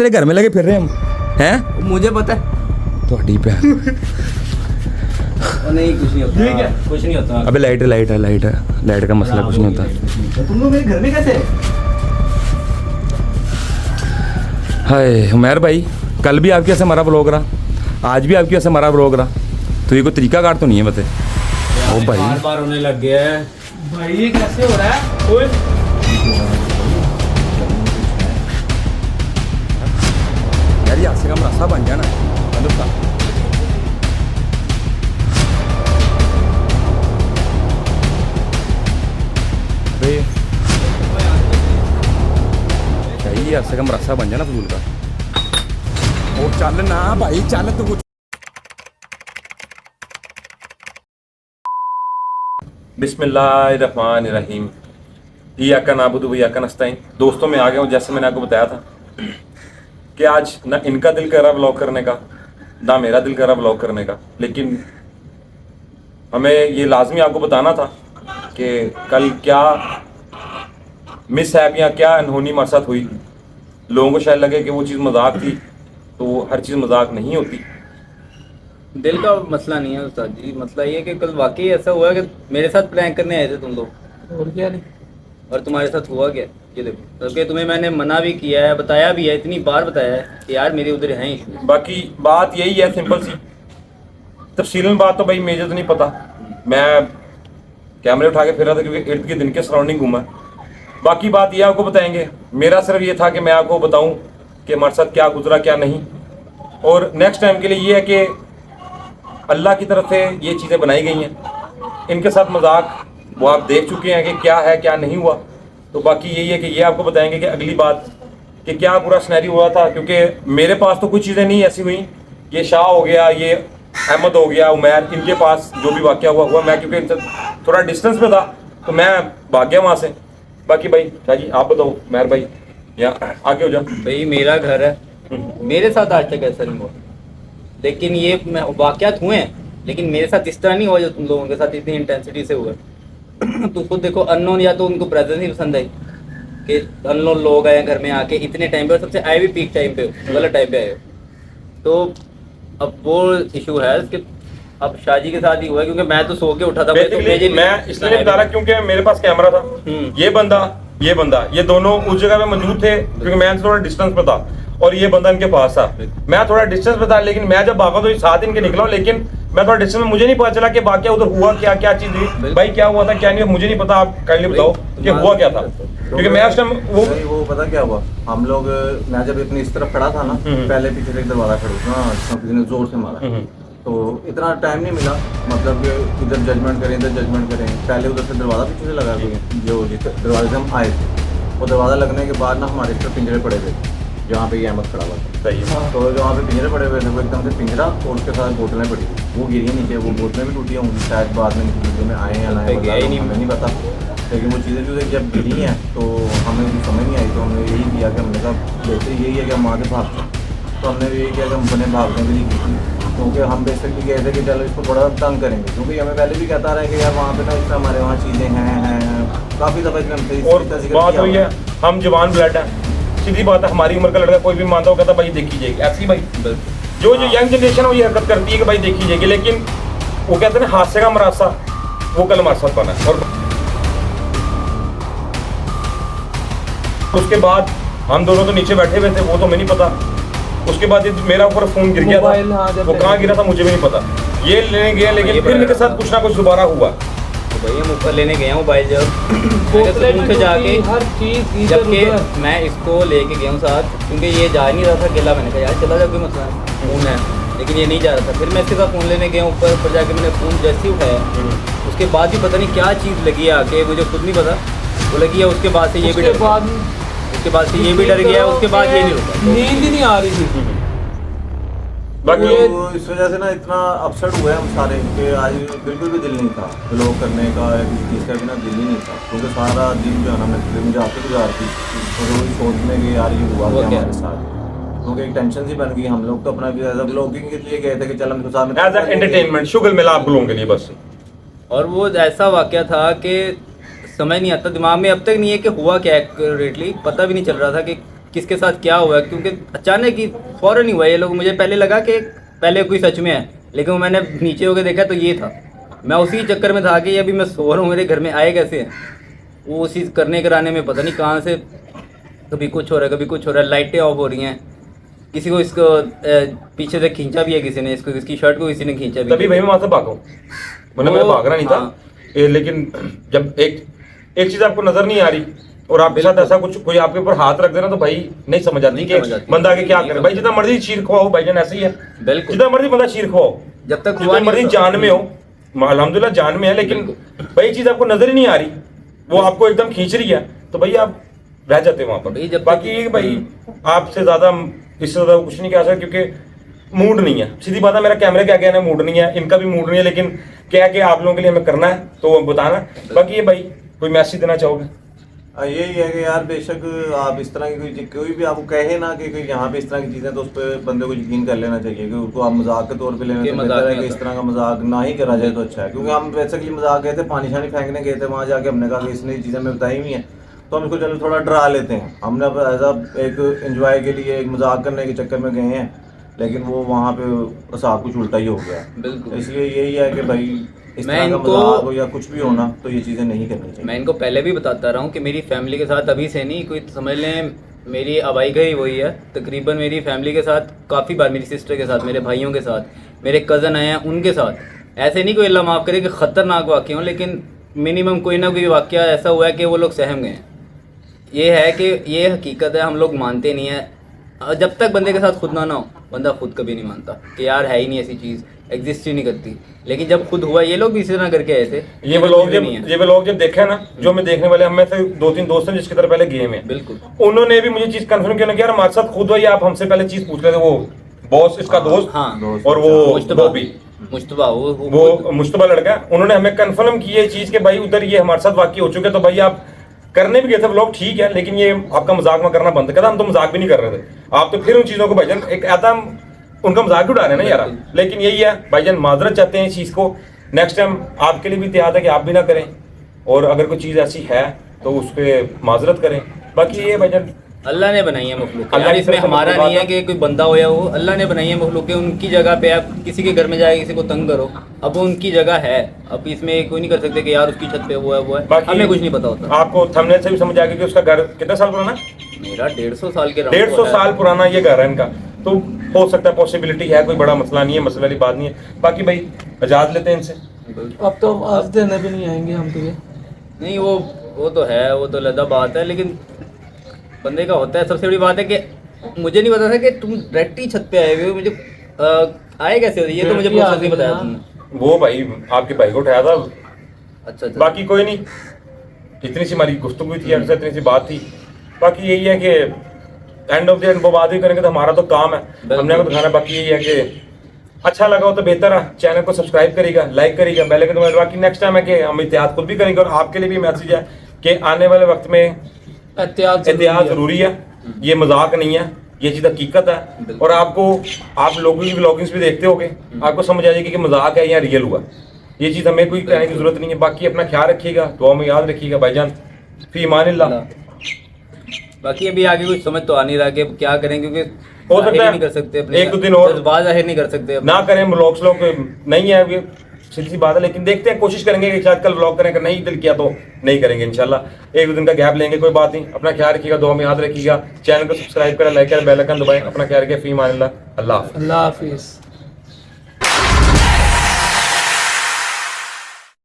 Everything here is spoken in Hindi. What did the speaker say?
तेरे घर में लगे फिर रहे हम हैं। मुझे पता है थोड़ी पे नहीं कुछ नहीं होता। ठीक है। कुछ नहीं होता। अबे लाइट है लाइट का मसला कुछ नहीं होता। तो तुम लोग मेरे घर में कैसे? हाय उमर भाई, कल भी आपके ऐसे मरा ब्लॉग रहा, आज भी आपके ऐसे मरा ब्लॉग रहा, तो ये कोई तरीका कार तो नहीं है बते। ओ भाई बार बार होने लग गया है भाई ये कैसे हो रहा है? ओए यार ये आज से कम रास्ता बन जाना है मतलब का। अबे चाहिए आज से कम रास्ता बन जाना फजूल का। ओ चल ना भाई चल तू। बिस्मिल्लाहिर्रहमानिर्रहीम। इय्याका नाबुदु व इय्याका नस्तईन। दोस्तों मैं आ गया हूँ, जैसे मैंने आपको बताया था कि आज ना इनका दिल कर रहा व्लॉग करने का, ना मेरा दिल कर रहा व्लॉग करने का, लेकिन हमें ये लाजमी आपको बताना था कि कल क्या मिस हैप या क्या अनहोनी हमारे साथ हुई। लोगों को शायद लगे कि वो चीज़ मजाक थी, तो हर चीज़ मजाक नहीं होती। दिल का मसला नहीं है उस्ताद जी। मसला ये है कि कल वाकई ऐसा हुआ कि मेरे साथ प्रैंक करने आए थे तुम लोग, और क्या नहीं। और तुम्हारे साथ हुआ क्या ये देखो। बल्कि तुम्हें मैंने मना भी किया है, बताया भी है, इतनी बार बताया है कि यार मेरे उधर हैं इशू। बाकी बात यही है सिंपल सी, तफसीलन बात तो भाई मुझे तो नहीं पता। मैं कैमरे उठा के फिर रहा था क्योंकि इर्द गिर्द दिन के सराउंडिंग घूमा। बाकी बात ये आपको बताएंगे, मेरा सिर्फ ये था कि मैं आपको बताऊं कि हमारे साथ क्या गुजरा क्या नहीं, और नेक्स्ट टाइम के लिए ये है कि अल्लाह की तरफ से ये चीज़ें बनाई गई हैं। इनके साथ मजाक वो आप देख चुके हैं कि क्या है क्या नहीं हुआ। तो बाकी यही है कि ये आपको बताएंगे कि अगली बात कि क्या पूरा स्नैरी हुआ था, क्योंकि मेरे पास तो कुछ चीज़ें नहीं ऐसी हुई। ये शाह हो गया, ये अहमद हो गया, उमैर, इनके पास जो भी वाक़या हुआ मैं क्योंकि इनसे थोड़ा डिस्टेंस पे था तो मैं भाग गया वहाँ से। बाकी भाई शाह जी आप बताओ, उमैर भाई यहाँ आगे हो जाओ। भाई मेरा घर है, मेरे साथ आज तक ऐसा नहीं हुआ, लेकिन ये वाक़यात हुए हैं, लेकिन मेरे साथ इस तरह नहीं हुआ जो तुम लोगों के साथ इतनी इंटेंसिटी से हुआ। तो खुद देखो, अननोन या तो उनको प्रेजेंस नहीं पसंद आई कि अननोन लोग आए घर में आके इतने टाइम पे, और सबसे आए भी पीक टाइम पे, गलत टाइम पे आए हो। तो अब वो इशू है कि अब शादी के साथ ही हुआ है, क्योंकि मैं तो सो के उठा था। मैं इसलिए बता रहा क्योंकि मेरे पास कैमरा था। ये बंदा ये दोनों उस जगह पे मौजूद थे क्योंकि मैं थोड़ा डिस्टेंस पे था, और ये बंदा इनके पास था। मैं थोड़ा डिस्टेंस पे था, लेकिन मैं जब भागा तो साथ इनके निकला, लेकिन मैं थोड़ा डिस्टेंस में, मुझे नहीं पता चला कि बाकी उधर हुआ क्या क्या चीज हुई। भाई क्या हुआ था क्या नहीं, मुझे नहीं पता। आप काइंडली बताओ कि हुआ क्या था, क्योंकि मैं उस टाइम वो पता क्या हुआ। हम लोग, मैं जब इतनी इस तरफ खड़ा था ना, पहले पीछे एक दरवाजा खड़ा था, किसी ने जोर से मारा, तो इतना टाइम नहीं मिला मतलब कि इधर जजमेंट करें। पहले उधर से दरवाजा पीछे से लगा दिए, जो दरवाजे से हम आए थे, वो दरवाजा लगने के बाद ना हमारे इस तरफ पिंजरे पड़े हुए थे, जहाँ पे ये अहमद खड़ा हुआ था। सही है। तो जहाँ पे पिंजरे पड़े हुए थे वो एकदम से पिंजरा और उसके साथ बोतलें पड़ी थी, वो गिरी नीचे। वो बोतलें भी टूटी होंगी शायद, बाद में निकली में आए या ना आए हमें नहीं पता, लेकिन वो चीज़ें जब गिरी हैं तो हमें समझ नहीं आई। तो हमने यही किया कि हमने कहा जैसे यही है कि हम आगे भागते, तो हमने यही किया कि हम बने भागने के लिए की थी, क्योंकि हम बेसिकली कह थे कि चलो इसको थोड़ा तंग करेंगे, क्योंकि हमें पहले भी कहता रहे कि यार वहाँ पे ना इस तरह हमारे वहाँ चीज़ें हैं काफ़ी दफ़ा इसमें। और बात हुई है, हम जवान ब्लड है, सीधी बात है। हमारी उम्र का लड़का कोई भी मानता हो कहता भाई देखी जाएगी, ऐसी भाई जो यंग जनरेशन है वो ये हरकत करती है कि भाई देखी जाएगी, लेकिन वो कहते हैं ना हादसे का मरासा, वो कल हमारे साथ बना। और उसके बाद हम दोनों तो नीचे बैठे हुए थे, वो तो हमें नहीं पता। उसके बाद मेरा ऊपर फोन गिर गया था, वो कहाँ गिरा था मुझे भी नहीं पता। ये लेने गया, लेकिन फिर मेरे साथ कुछ ना कुछ दोबारा हुआ। तो भैया मैं ऊपर लेने गया हूँ मोबाइल, जब जाके हर चीज, जबकि मैं इसको लेके गया हूँ साथ, क्योंकि ये जा नहीं रहा था अकेला। मैंने कहा यार चला जाओ, कोई मसला नहीं, फोन है, लेकिन ये नहीं जा रहा था। फिर मैं इसके साथ फ़ोन लेने गया ऊपर जाके मैंने फ़ोन जैसे ही उठाया, उसके बाद भी पता नहीं क्या चीज़ लगी आके, मुझे खुद नहीं पता वो लगी है। उसके बाद से ये भी डर गया, उसके बाद से ये भी डर गया, उसके बाद ये नहीं रुका, नींद ही नहीं आ रही थी। बाकी इस वजह से ना इतना अपसेट हुए हम सारे कि आज बिल्कुल भी दिल नहीं था ब्लॉग करने का, किसी चीज़ का भी ना दिल ही नहीं था, क्योंकि सारा दिन जो है ना मुझे आपसे गुजार थी, तो वही सोचने के यार ये हुआ क्या हमारे साथ, क्योंकि एक टेंशन सी बन गई। हम लोग तो अपना ब्लॉगिंग के लिए गए थे कि चल हम साथ में एज एंटरटेनमेंट शुगल मिला आप लोगों के लिए बस। और वो ऐसा वाक़या था कि समझ नहीं आता, दिमाग में अब तक नहीं है कि हुआ क्या एक्यूरेटली, पता भी नहीं चल रहा था कि किसके साथ क्या हुआ है, क्योंकि अचानक ही फौरन ही हुआ ये लोग। मुझे पहले लगा कि पहले कोई सच में है, लेकिन वो मैंने नीचे होकर देखा तो ये था। मैं उसी चक्कर में था कि अभी मैं सो रहा हूँ, मेरे घर में आए कैसे हैं। वो उसी करने कराने में पता नहीं कहाँ से कभी कुछ हो रहा है, कभी कुछ हो रहा है। लाइटें ऑफ हो रही हैं, किसी को इसको पीछे से खींचा भी है किसी ने, इसको इसकी शर्ट को किसी ने खींचा भी। तभी भाई मैं वहां से भागा हूँ, वरना मैं भागना नहीं था। हाँ। लेकिन जब एक चीज आपको नजर नहीं आ रही और आपके साथ ऐसा कुछ कोई आपके ऊपर हाथ रख देना तो भाई नहीं समझ आती नहीं कि समझ आती। बंदा आगे क्या नहीं करे। समझ भाई जितना मर्जी चीर खवाओ भाईजान, ऐसे ही है। बिल्कुल। जितना मर्जी बंदा चीर खवाओ, जब तक हुआ जितना नहीं मर्जी होता। जान में हो, अल्हम्दुलिल्लाह जान में है, लेकिन भाई चीज आपको नजर ही नहीं आ रही, वो आपको एकदम खींच रही है, तो भाई आप रह जाते हैं वहां भाई पर। जब बाकी ये कि भाई आपसे ज्यादा इससे ज्यादा कुछ नहीं कह सकता, क्योंकि मूड नहीं है। सीधी बात है, मेरा कैमरे के आगे आना मूड नहीं है, इनका भी मूड नहीं है, लेकिन क्या है कि आप लोगों के लिए हमें करना है तो बताना। बाकी ये भाई कोई मैसेज देना चाहोगे? यही है कि यार बेशक आप इस तरह की कोई भी आपको कहे ना कि कोई यहाँ पे इस तरह की चीज़ें, तो उस पर बंदे को यकीन कर लेना चाहिए कि उसको आप मजाक के तौर पे लेना ये चाहिए। मजाक बेहतर है नहीं कि इस होता। तरह का मजाक ना ही करा जाए तो अच्छा है। क्योंकि हम बेसिकली मजाक गए थे, पानी शानी फेंकने गए थे, वहाँ जाके हमने कहा कि इसने चीज़ें हमें बताई हुई हैं तो हम इसको चलो थोड़ा डरा लेते हैं। हमने अब एज अ एक एंजॉय के लिए, एक मजाक करने के चक्कर में गए हैं, लेकिन वो वहाँ पे साहब कुछ उल्टा ही हो गया। बिल्कुल। इसलिए यही है कि भाई इस मैं तरह का इनको- मजाक हो या कुछ भी होना तो ये चीज़ें नहीं करनी चाहिए। मैं इनको पहले भी बताता रहा हूँ कि मेरी फैमिली के साथ अभी से नहीं, कोई समझ लें मेरी आबाई का ही वही है। तकरीबन मेरी फैमिली के साथ काफ़ी बार, मेरी सिस्टर के साथ, मेरे भाइयों के साथ, मेरे कज़न आए हैं उनके साथ, ऐसे नहीं कोई अल्लाह माफ़ करे कि ख़तरनाक वाक़े हों, लेकिन मिनिमम कोई ना कोई वाक़या ऐसा हुआ है कि वो लोग सहम गए हैं। ये है कि ये हकीकत है, हम लोग मानते नहीं हैं। जब तक बंदे के साथ खुद ना हो, बंदा खुद कभी नहीं मानता कि यार है ही नहीं, ऐसी चीज़ एग्जिस्ट ही नहीं करती। लेकिन जब खुद हुआ, ये लोग भी इसी तरह करके आए थे। ये व्लॉग कुछ भी नहीं है। ये व्लॉग जब देखा ना, जो मैं देखने वाले, हम में से 2-3 दोस्त हैं जिसकी तरह पहले गेम है, बिल्कुल। उन्होंने भी मुझे चीज कंफर्म किया ना कि यार हमारे साथ खुद हुआ, ये आप हमसे पहले चीज पूछ रहे थे। वो बॉस इसका दोस्त हाँ। दोस्त और वो मुश्तबा बॉबी, मुश्तबा वो मुश्तबा लड़का, उन्होंने हमें कंफर्म की ये चीज कि भाई उधर ये हमारे साथ वाकई हो चुके हैं। तो भाई आप करने भी गए थे व्लॉग, ठीक है, लेकिन ये आपका मजाक में करना बंद कर। हम तो मजाक भी नहीं कर रहे थे, आप तो फिर उन चीजों को भाईजान एक आता उनका मजाक भी उड़ा रहे हैं ना यार। लेकिन यही है भाईजान, माजरत चाहते हैं इस चीज को। नेक्स्ट टाइम आपके लिए भी तैयार है कि आप भी ना करें, और अगर कोई चीज ऐसी है तो उस पर माजरत करें। बाकी ये भाईजान अल्लाह ने बनाई है मखलूक, अल्लाह यार की इसमें तरफ से हमारा मखलूक नहीं है आता। कि कोई बंदा हो या वो, अल्लाह ने बनाई है मखलूक के। उनकी जगह पे आप किसी के घर में जाए, किसी को तंग करो, अब वो उनकी जगह है। अब इसमें कोई नहीं कर सकते कि यार उसकी छत पे वो है वो है, बाकी हमें कुछ नहीं पता होता। आपको थंबनेल से भी समझ आ गया कि उसका घर कितने साल पुराना है? मेरा 150 साल के 150 साल पुराना ये घर है इनका। तो हो सकता है, पॉसिबिलिटी है, कोई बड़ा मसला नहीं है, मसले वाली बात नहीं है। बाकी भाई इजाजत लेते हैं इनसे। अब तो आज देने भी नहीं आएंगे हम तुझे। नहीं वो तो है, वो तो लदा बात है, लेकिन बंदे का होता है। सबसे बड़ी बात है कि मुझे नहीं पता था कि तुम डायरेक्ट ही छत पे आए हुए हो। मुझे आए कैसे हो, ये तो मुझे प्रोसेस नहीं बताया तुमने। वो भाई आपके भाई को उठाया था। अच्छा अच्छा। बाकी कोई नहीं, इतनी सी हमारी गुफ्तगू थी, आपसे इतनी सी बात थी। बाकी यही है कि एंड ऑफ द एंड वो बात ही करेंगे तो हमारा तो काम है, हमने आपको दिखाना। बाकी यही है कि अच्छा लगा हो तो बेहतर है, चैनल को सब्सक्राइब करेगा, लाइक करेगा, बेल आइकन दबाएगा। बाकी नेक्स्ट टाइम है कि हम एहतियात खुद भी करेंगे, और आपके लिए भी मैसेज है कि आने वाले वक्त में एहतियात एहतियात जरूरी है। ये मजाक नहीं है, ये चीज हकीकत है। और आप लोगों की व्लॉगिंग्स भी देखते होगे, आपको समझ आ जाएगी कि मजाक है या रियल हुआ। ये चीज हमें कोई कहने की जरूरत नहीं है। बाकी अपना ख्याल रखिएगा, दुआ में याद रखिएगा भाईजान। फी ईमानिल्लाह। बाकी अभी आगे कुछ समझ तो आ नहीं रहा कि अब क्या करें, क्योंकि हो सकता जाहिर है नहीं कर सकते अपने, 1-2 दिन और जज्बात जाहिर नहीं कर सकते अपने। ना करें व्लॉग्स, लोग नहीं है, ये सीधी सी बात है। लेकिन देखते हैं, कोशिश करेंगे कि शायद कल व्लॉग करें। अगर नहीं दिल किया तो नहीं करेंगे इंशाल्लाह। 1-2 दिन का गैप लेंगे, कोई बात नहीं। अपना ख्याल रखिएगा, दुआ में याद रखिएगा। चैनल को सब्सक्राइब करें, लाइक करें, बेल आइकन दबाएं। अपना ख्याल रखिए। फी ईमानिल्लाह। अल्लाह हाफ़िज़। अल्लाह हाफिज़।